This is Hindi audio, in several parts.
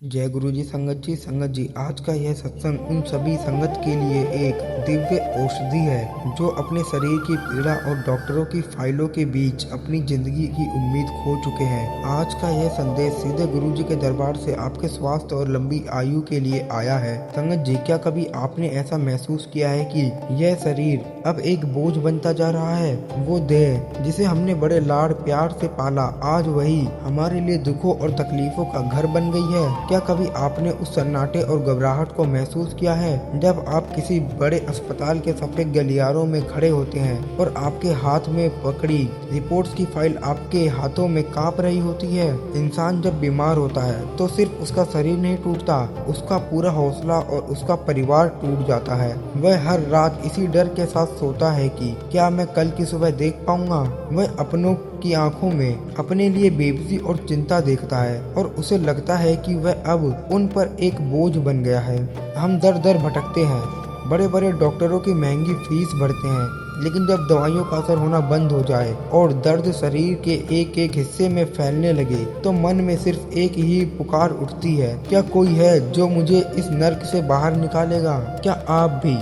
जय गुरु जी। संगत जी आज का यह सत्संग उन सभी संगत के लिए एक दिव्य औषधि है जो अपने शरीर की पीड़ा और डॉक्टरों की फाइलों के बीच अपनी जिंदगी की उम्मीद खो चुके हैं। आज का यह संदेश सीधे गुरु जी के दरबार से आपके स्वास्थ्य और लंबी आयु के लिए आया है। संगत जी, क्या कभी आपने ऐसा महसूस किया है कि यह शरीर अब एक बोझ बनता जा रहा है? वो देह जिसे हमने बड़े लाड़ प्यार से पाला आज वही हमारे लिए दुखों और तकलीफों का घर बन गई है। क्या कभी आपने उस सन्नाटे और घबराहट को महसूस किया है जब आप किसी बड़े अस्पताल के सफेद गलियारों में खड़े होते हैं और आपके हाथ में पकड़ी रिपोर्ट्स की फाइल आपके हाथों में कांप रही होती है? इंसान जब बीमार होता है तो सिर्फ उसका शरीर नहीं टूटता, उसका पूरा हौसला और उसका परिवार टूट जाता है। वह हर रात इसी डर के साथ सोता है कि क्या मैं कल की सुबह देख पाऊंगा। वह अपनों की आंखों में अपने लिए बेबसी और चिंता देखता है और उसे लगता है कि वह अब उन पर एक बोझ बन गया है। हम दर दर भटकते हैं, बड़े बड़े डॉक्टरों की महंगी फीस भरते हैं, लेकिन जब दवाइयों का असर होना बंद हो जाए और दर्द शरीर के एक एक हिस्से में फैलने लगे तो मन में सिर्फ एक ही पुकार उठती है, क्या कोई है जो मुझे इस नर्क से बाहर निकालेगा? क्या आप भी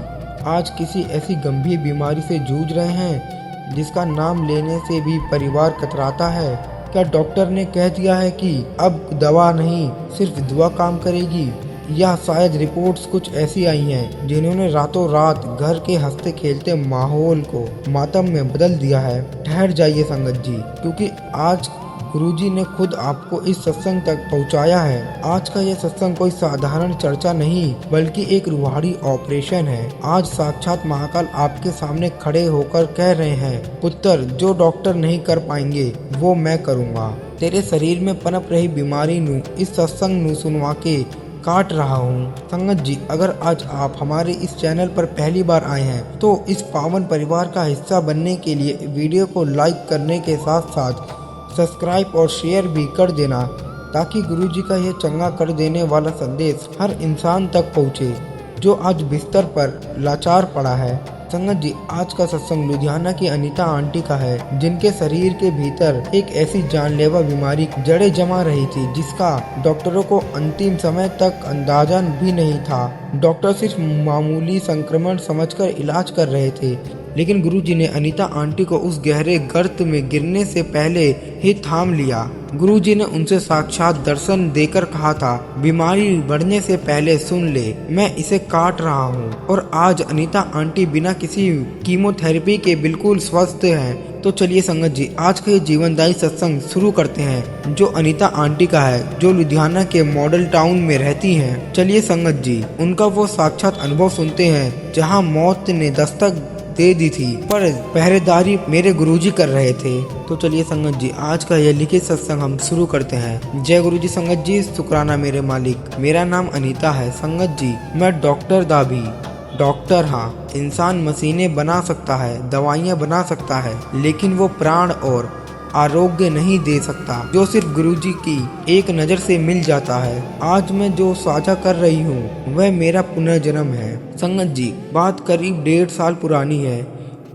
आज किसी ऐसी गंभीर बीमारी से जूझ रहे हैं जिसका नाम लेने से भी परिवार कतराता है? क्या डॉक्टर ने कह दिया है कि अब दवा नहीं सिर्फ दुआ काम करेगी? या शायद रिपोर्ट्स कुछ ऐसी आई हैं जिन्होंने रातों रात घर के हंसते खेलते माहौल को मातम में बदल दिया है? ठहर जाइए संगत जी, क्योंकि आज गुरुजी ने खुद आपको इस सत्संग तक पहुंचाया है। आज का यह सत्संग कोई साधारण चर्चा नहीं बल्कि एक रूहानी ऑपरेशन है। आज साक्षात महाकाल आपके सामने खड़े होकर कह रहे हैं, पुत्र, जो डॉक्टर नहीं कर पाएंगे वो मैं करूँगा। तेरे शरीर में पनप रही बीमारी नू इस सत्संग नू सुनवा के काट रहा हूँ। संगत जी, अगर आज आप हमारे इस चैनल पर पहली बार आए हैं तो इस पावन परिवार का हिस्सा बनने के लिए वीडियो को लाइक करने के साथ साथ सब्सक्राइब और शेयर भी कर देना, ताकि गुरुजी का यह चंगा कर देने वाला संदेश हर इंसान तक पहुँचे जो आज बिस्तर पर लाचार पड़ा है। संगत जी, आज का सत्संग लुधियाना की अनीता आंटी का है, जिनके शरीर के भीतर एक ऐसी जानलेवा बीमारी जड़ें जमा रही थी जिसका डॉक्टरों को अंतिम समय तक अंदाजा भी नहीं था। डॉक्टर सिर्फ मामूली संक्रमण समझकर इलाज कर रहे थे, लेकिन गुरुजी ने अनीता आंटी को उस गहरे गर्त में गिरने से पहले ही थाम लिया। गुरुजी ने उनसे साक्षात दर्शन देकर कहा था, बीमारी बढ़ने से पहले सुन ले, मैं इसे काट रहा हूँ। और आज अनीता आंटी बिना किसी कीमोथेरेपी के बिल्कुल स्वस्थ हैं। तो चलिए संगत जी, आज का ये जीवनदायी सत्संग शुरू करते हैं जो अनीता आंटी का है, जो लुधियाना के मॉडल टाउन में रहती हैं। चलिए संगत जी, उनका वो साक्षात अनुभव सुनते हैं जहाँ मौत ने दस्तक दे दी थी पर पहरेदारी मेरे गुरुजी कर रहे थे। तो चलिए संगत जी, आज का यह लिखित सत्संग हम शुरू करते हैं। जय गुरुजी संगत जी, शुक्राना मेरे मालिक। मेरा नाम अनीता है संगत जी। मैं डॉक्टर दाभी डॉक्टर, हाँ, इंसान मशीनें बना सकता है, दवाइयाँ बना सकता है, लेकिन वो प्राण और आरोग्य नहीं दे सकता जो सिर्फ गुरुजी की एक नज़र से मिल जाता है। आज मैं जो साझा कर रही हूँ वह मेरा पुनर्जन्म है। संगत जी, बात करीब 1.5 साल पुरानी है।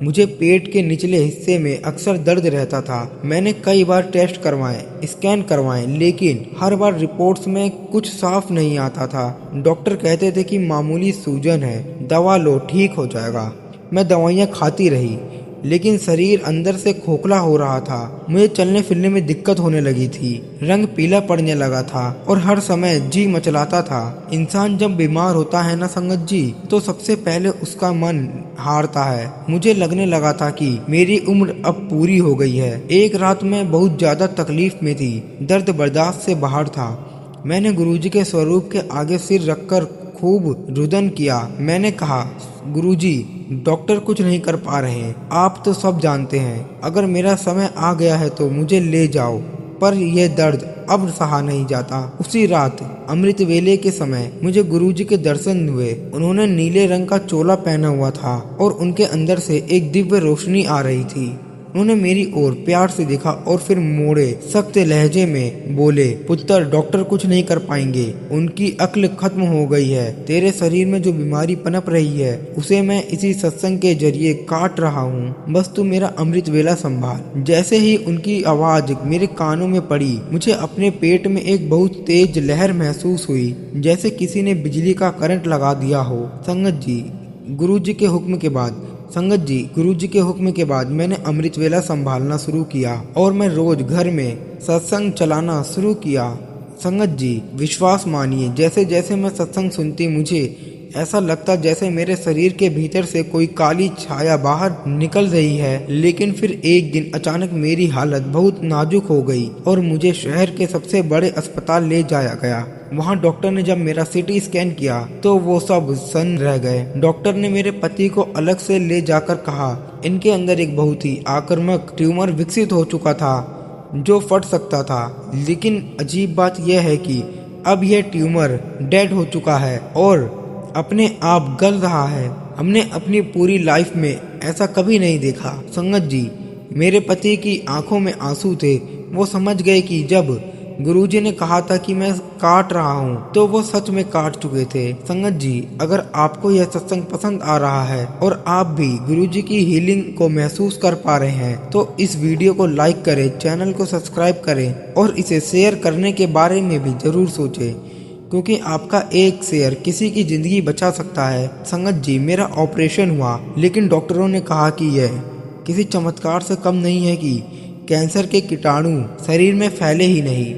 मुझे पेट के निचले हिस्से में अक्सर दर्द रहता था। मैंने कई बार टेस्ट करवाए, स्कैन करवाए, लेकिन हर बार रिपोर्ट्स में कुछ साफ नहीं आता था। डॉक्टर कहते थे कि मामूली सूजन है, दवा लो ठीक हो जाएगा। मैं दवाइयाँ खाती रही, लेकिन शरीर अंदर से खोखला हो रहा था। मुझे चलने फिरने में दिक्कत होने लगी थी, रंग पीला पड़ने लगा था और हर समय जी मचलाता था। इंसान जब बीमार होता है ना संगत जी, तो सबसे पहले उसका मन हारता है। मुझे लगने लगा था कि मेरी उम्र अब पूरी हो गई है। एक रात में बहुत ज्यादा तकलीफ में थी, दर्द बर्दाश्त से बाहर था। मैंने गुरुजी के स्वरूप के आगे सिर रखकर खूब रुदन किया। मैंने कहा, गुरुजी, डॉक्टर कुछ नहीं कर पा रहे हैं, आप तो सब जानते हैं। अगर मेरा समय आ गया है तो मुझे ले जाओ, पर यह दर्द अब सहा नहीं जाता। उसी रात अमृत वेले के समय मुझे गुरुजी के दर्शन हुए। उन्होंने नीले रंग का चोला पहना हुआ था और उनके अंदर से एक दिव्य रोशनी आ रही थी। उन्होंने मेरी ओर प्यार से देखा और फिर मोड़े सख्त लहजे में बोले, पुत्र, डॉक्टर कुछ नहीं कर पाएंगे, उनकी अक्ल खत्म हो गई है। तेरे शरीर में जो बीमारी पनप रही है उसे मैं इसी सत्संग के जरिए काट रहा हूँ। बस तू मेरा अमृत वेला संभाल। जैसे ही उनकी आवाज मेरे कानों में पड़ी, मुझे अपने पेट में एक बहुत तेज लहर महसूस हुई, जैसे किसी ने बिजली का करंट लगा दिया हो। संगत जी, गुरुजी के हुक्म के बाद मैंने अमृत वेला संभालना शुरू किया और मैं रोज घर में सत्संग चलाना शुरू किया। संगत जी, विश्वास मानिए, जैसे जैसे मैं सत्संग सुनती, मुझे ऐसा लगता जैसे मेरे शरीर के भीतर से कोई काली छाया बाहर निकल रही है। लेकिन फिर एक दिन अचानक मेरी हालत बहुत नाजुक हो गई और मुझे शहर के सबसे बड़े अस्पताल ले जाया गया। वहाँ डॉक्टर ने जब मेरा सीटी स्कैन किया तो वो सब सन्न रह गए। डॉक्टर ने मेरे पति को अलग से ले जाकर कहा, इनके अंदर एक बहुत ही आक्रामक ट्यूमर विकसित हो चुका था जो फट सकता था। लेकिन अजीब बात यह है कि अब यह ट्यूमर डेड हो चुका है और अपने आप गल रहा है। हमने अपनी पूरी लाइफ में ऐसा कभी नहीं देखा। संगत जी, मेरे पति की आंखों में आंसू थे। वो समझ गए कि जब गुरुजी ने कहा था कि मैं काट रहा हूँ तो वो सच में काट चुके थे। संगत जी, अगर आपको यह सत्संग पसंद आ रहा है और आप भी गुरुजी की हीलिंग को महसूस कर पा रहे हैं तो इस वीडियो को लाइक करें, चैनल को सब्सक्राइब करें और इसे शेयर करने के बारे में भी जरूर सोचें, क्योंकि आपका एक शेयर किसी की जिंदगी बचा सकता है। संगत जी, मेरा ऑपरेशन हुआ लेकिन डॉक्टरों ने कहा कि यह किसी चमत्कार से कम नहीं है कि कैंसर के कीटाणु शरीर में फैले ही नहीं,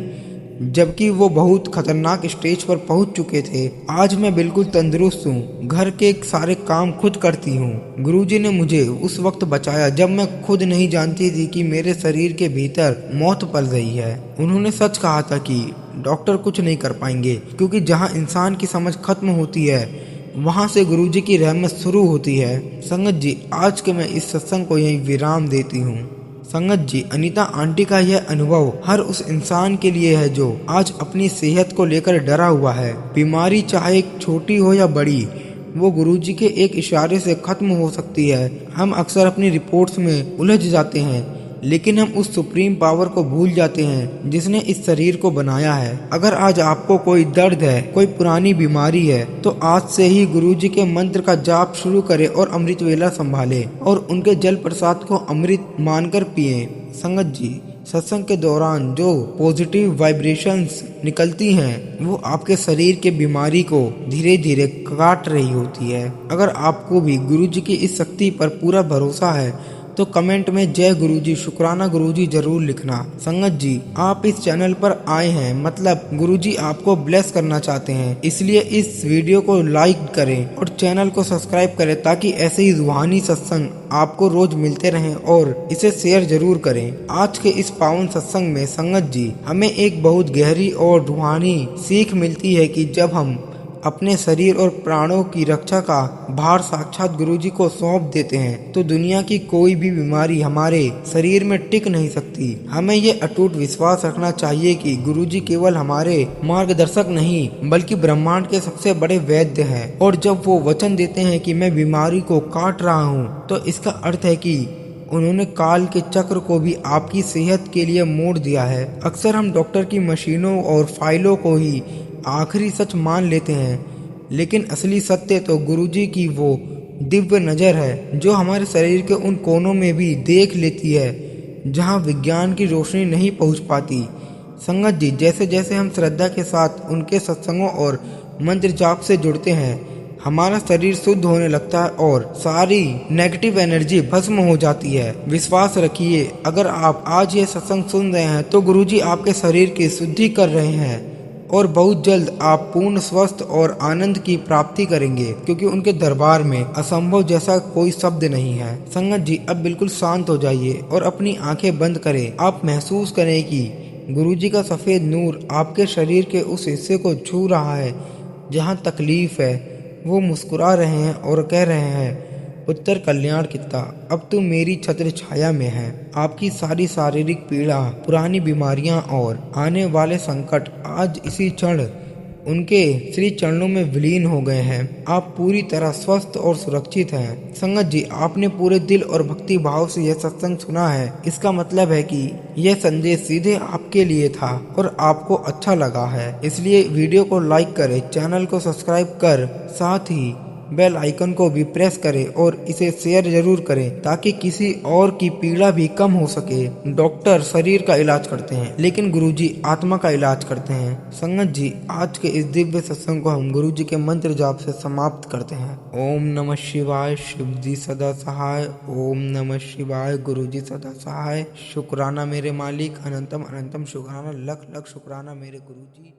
जबकि वो बहुत खतरनाक स्टेज पर पहुंच चुके थे। आज मैं बिल्कुल तंदुरुस्त हूँ, घर के सारे काम खुद करती हूँ। गुरुजी ने मुझे उस वक्त बचाया जब मैं खुद नहीं जानती थी कि मेरे शरीर के भीतर मौत पल रही है। उन्होंने सच कहा था कि डॉक्टर कुछ नहीं कर पाएंगे, क्योंकि जहाँ इंसान की समझ खत्म होती है वहाँ से गुरुजी की रहमत शुरू होती है। संगत जी, आज के मैं इस सत्संग को यहीं विराम देती हूँ। संगत जी, अनीता आंटी का यह अनुभव हर उस इंसान के लिए है जो आज अपनी सेहत को लेकर डरा हुआ है। बीमारी चाहे छोटी हो या बड़ी, वो गुरुजी के एक इशारे से खत्म हो सकती है। हम अक्सर अपनी रिपोर्ट्स में उलझ जाते हैं, लेकिन हम उस सुप्रीम पावर को भूल जाते हैं जिसने इस शरीर को बनाया है। अगर आज आपको कोई दर्द है, कोई पुरानी बीमारी है, तो आज से ही गुरुजी के मंत्र का जाप शुरू करें और अमृत वेला संभालें और उनके जल प्रसाद को अमृत मानकर पिएं। संगत जी, सत्संग के दौरान जो पॉजिटिव वाइब्रेशंस निकलती हैं वो आपके शरीर के बीमारी को धीरे धीरे काट रही होती है। अगर आपको भी गुरुजी की इस शक्ति पर पूरा भरोसा है तो कमेंट में जय गुरुजी, शुक्राना गुरुजी जरूर लिखना। संगत जी, आप इस चैनल पर आए हैं मतलब गुरुजी आपको ब्लेस करना चाहते हैं, इसलिए इस वीडियो को लाइक करें और चैनल को सब्सक्राइब करें ताकि ऐसे ही रूहानी सत्संग आपको रोज मिलते रहें और इसे शेयर जरूर करें। आज के इस पावन सत्संग में संगत जी, हमें एक बहुत गहरी और रूहानी सीख मिलती है कि जब हम अपने शरीर और प्राणों की रक्षा का भार साक्षात गुरुजी को सौंप देते हैं तो दुनिया की कोई भी बीमारी हमारे शरीर में टिक नहीं सकती। हमें ये अटूट विश्वास रखना चाहिए कि गुरुजी केवल हमारे मार्गदर्शक नहीं बल्कि ब्रह्मांड के सबसे बड़े वैद्य हैं, और जब वो वचन देते हैं कि मैं बीमारी को काट रहा हूँ तो इसका अर्थ है कि उन्होंने काल के चक्र को भी आपकी सेहत के लिए मोड़ दिया है। अक्सर हम डॉक्टर की मशीनों और फाइलों को ही आखिरी सच मान लेते हैं, लेकिन असली सत्य तो गुरुजी की वो दिव्य नज़र है जो हमारे शरीर के उन कोनों में भी देख लेती है जहां विज्ञान की रोशनी नहीं पहुंच पाती। संगत जी, जैसे जैसे हम श्रद्धा के साथ उनके सत्संगों और मंत्र जाप से जुड़ते हैं, हमारा शरीर शुद्ध होने लगता है और सारी नेगेटिव एनर्जी भस्म हो जाती है। विश्वास रखिए, अगर आप आज ये सत्संग सुन रहे हैं तो गुरुजी आपके शरीर की शुद्धि कर रहे हैं और बहुत जल्द आप पूर्ण स्वस्थ और आनंद की प्राप्ति करेंगे, क्योंकि उनके दरबार में असंभव जैसा कोई शब्द नहीं है। संगत जी, अब बिल्कुल शांत हो जाइए और अपनी आंखें बंद करें। आप महसूस करें कि गुरुजी का सफ़ेद नूर आपके शरीर के उस हिस्से को छू रहा है जहां तकलीफ है। वो मुस्कुरा रहे हैं और कह रहे हैं, पुत्र कल्याण कित्ता, अब तुम मेरी छत्र छाया में है। आपकी सारी शारीरिक पीड़ा, पुरानी बीमारियां और आने वाले संकट आज इसी क्षण उनके श्री चरणों में विलीन हो गए हैं। आप पूरी तरह स्वस्थ और सुरक्षित हैं। संगत जी, आपने पूरे दिल और भक्ति भाव से यह सत्संग सुना है। इसका मतलब है कि यह संदेश सीधे आपके लिए था और आपको अच्छा लगा है। इसलिए वीडियो को लाइक करें, चैनल को सब्सक्राइब कर साथ ही बेल आइकन को भी प्रेस करें और इसे शेयर जरूर करें ताकि किसी और की पीड़ा भी कम हो सके। डॉक्टर शरीर का इलाज करते हैं लेकिन गुरुजी आत्मा का इलाज करते हैं। संगत जी, आज के इस दिव्य सत्संग को हम गुरुजी के मंत्र जाप से समाप्त करते हैं। ओम नमः शिवाय, शिव जी सदा सहाय। ओम नमः शिवाय, गुरुजी सदा सहाय। शुक्राना मेरे मालिक, अनंतम अनंतम शुक्राना, लख लख शुक्राना मेरे गुरुजी।